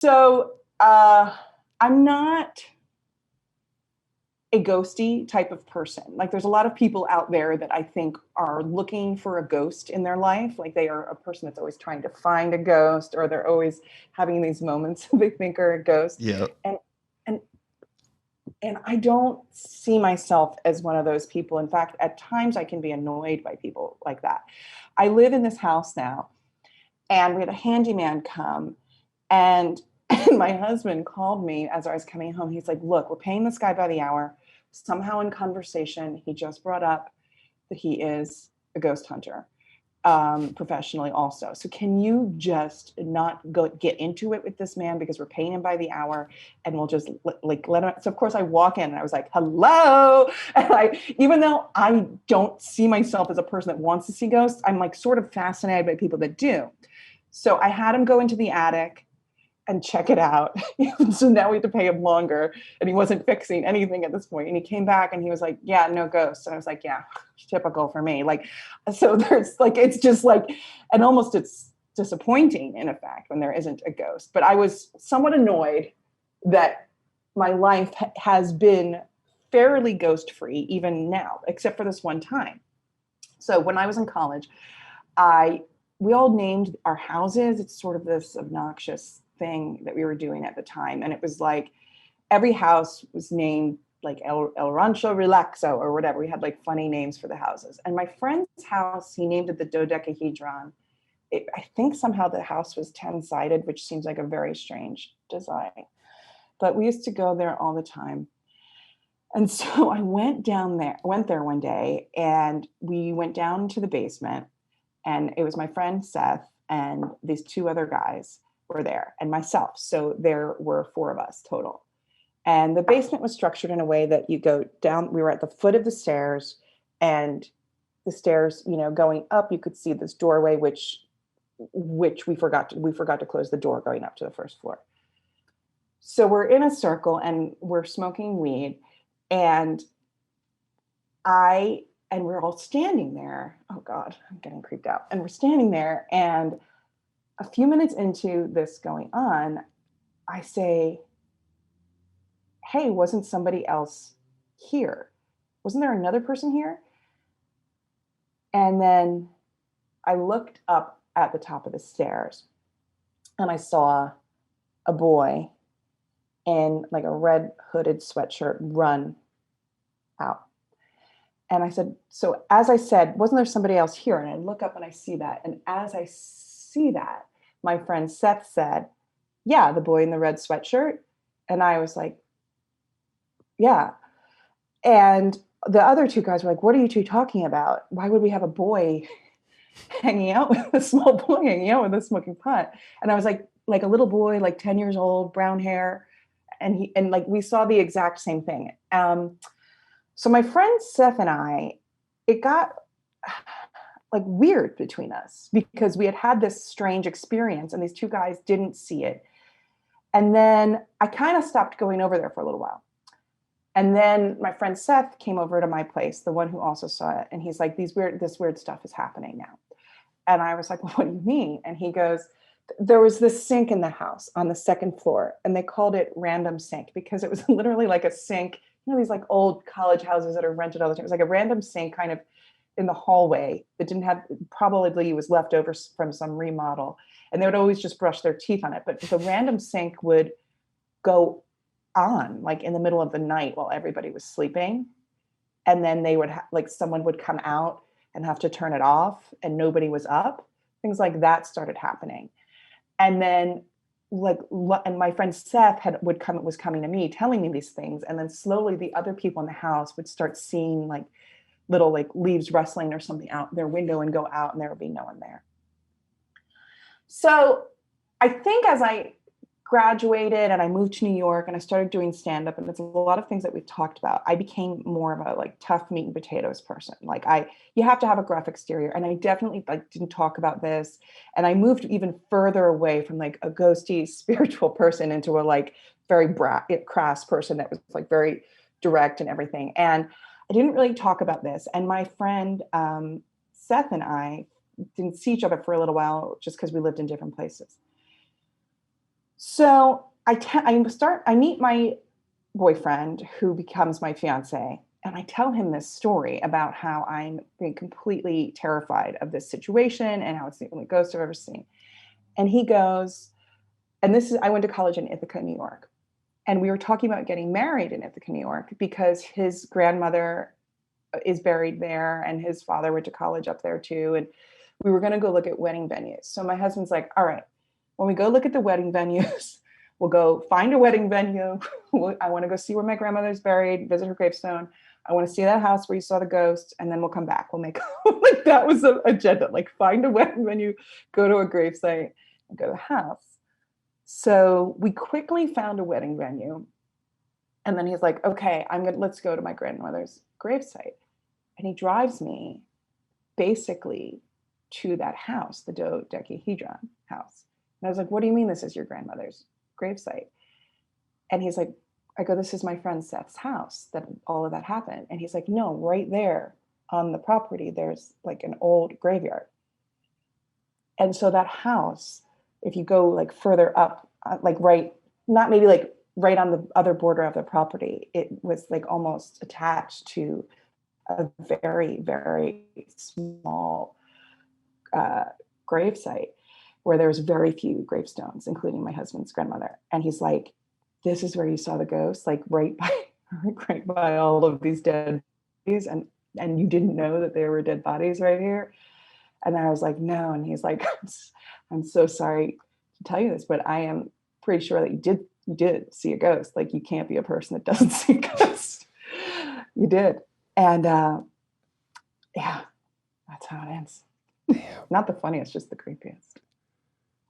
So I'm not a ghosty type of person. Like there's a lot of people out there that I think are looking for a ghost in their life. Like they are a person that's always trying to find a ghost, or they're always having these moments they think are a ghost. Yeah. And and and I don't see myself as one of those people. In fact, at times I can be annoyed by people like that. I live in this house now, and we had a handyman come, and my husband called me as I was coming home. He's like, look, we're paying this guy by the hour. Somehow in conversation, he just brought up that he is a ghost hunter, professionally also. So can you just not go get into it with this man, because we're paying him by the hour, and we'll just let him. So of course I walk in and I was like, hello. And even though I don't see myself as a person that wants to see ghosts, I'm like sort of fascinated by people that do. So I had him go into the attic and check it out. So now we have to pay him longer. And he wasn't fixing anything at this point. And he came back and he was like, yeah, no ghosts. And I was like, yeah, typical for me. Like, so there's like, it's just like, and almost it's disappointing in effect when there isn't a ghost. But I was somewhat annoyed that my life has been fairly ghost free even now, except for this one time. So when I was in college, we all named our houses. It's sort of this obnoxious thing that we were doing at the time. And it was like every house was named like El Rancho Relaxo or whatever. We had like funny names for the houses. And my friend's house, he named it the dodecahedron. I think somehow the house was 10-sided, which seems like a very strange design. But we used to go there all the time. And so I went there one day, and we went down to the basement, and it was my friend Seth and these two other guys were there, and myself. So there were four of us total. And the basement was structured in a way that you go down. We were at the foot of the stairs, and the stairs, going up, you could see this doorway, which we forgot to close the door going up to the first floor. So we're in a circle and we're smoking weed, and we're all standing there. Oh God, I'm getting creeped out. And we're standing there, and a few minutes into this going on, I say, hey, wasn't somebody else here? Wasn't there another person here? And then I looked up at the top of the stairs, and I saw a boy in like a red hooded sweatshirt run out. And I said, so as I said, wasn't there somebody else here? And I look up and I see that. And as I see that, my friend Seth said, yeah, the boy in the red sweatshirt. And I was like, yeah. And the other two guys were like, what are you two talking about? Why would we have a boy hanging out with a small boy hanging out with a smoking pot? And I was like a little boy, like 10 years old, brown hair. And like, we saw the exact same thing. So my friend Seth and I, it got like weird between us because we had this strange experience and these two guys didn't see it. And then I kind of stopped going over there for a little while. And then my friend Seth came over to my place, the one who also saw it. And he's like, this weird stuff is happening now. And I was like, well, what do you mean? And he goes, there was this sink in the house on the second floor, and they called it random sink because it was literally like a sink, these like old college houses that are rented all the time. It was like a random sink kind of in the hallway that didn't have, probably was left over from some remodel. And they would always just brush their teeth on it. But the random sink would go on like in the middle of the night while everybody was sleeping. And then they would like someone would come out and have to turn it off and nobody was up. Things like that started happening. And then and my friend Seth was coming to me telling me these things. And then slowly the other people in the house would start seeing like little like leaves rustling or something out their window and go out, and there would be no one there. So I think as I graduated and I moved to New York and I started doing stand-up, and it's a lot of things that we've talked about, I became more of a like tough meat and potatoes person. Like you have to have a gruff exterior. And I definitely like didn't talk about this. And I moved even further away from like a ghosty spiritual person into a like very crass person that was like very direct and everything. And I didn't really talk about this. And my friend Seth and I didn't see each other for a little while just because we lived in different places. So I meet my boyfriend who becomes my fiance, and I tell him this story about how I'm being completely terrified of this situation and how it's the only ghost I've ever seen. And he goes, and this is, I went to college in Ithaca, New York. And we were talking about getting married in Ithaca, New York, because his grandmother is buried there and his father went to college up there too. And we were going to go look at wedding venues. So my husband's like, all right, when we go look at the wedding venues, we'll go find a wedding venue. I want to go see where my grandmother's buried, visit her gravestone. I want to see that house where you saw the ghost, and then we'll come back. We'll make like that was the agenda. Like find a wedding venue, go to a gravesite, and go to the house. So we quickly found a wedding venue, and then he's like, "Okay, let's go to my grandmother's gravesite." And he drives me basically to that house, the dodecahedron house. And I was like, "What do you mean this is your grandmother's gravesite?" And he's like, I go, "This is my friend Seth's house that all of that happened." And he's like, "No, right there on the property, there's like an old graveyard." And so that house, if you go like further up, like right, not maybe like right on the other border of the property, it was like almost attached to a very, very small gravesite where there was very few gravestones, including my husband's grandmother. And he's like, "This is where you saw the ghost, like right by right by all of these dead bodies, and you didn't know that there were dead bodies right here." And I was like, "No." And he's like, "I'm so sorry to tell you this, but I am pretty sure that you did see a ghost. Like you can't be a person that doesn't see a ghost." You did. And yeah, that's how it ends. Damn. Not the funniest, just the creepiest.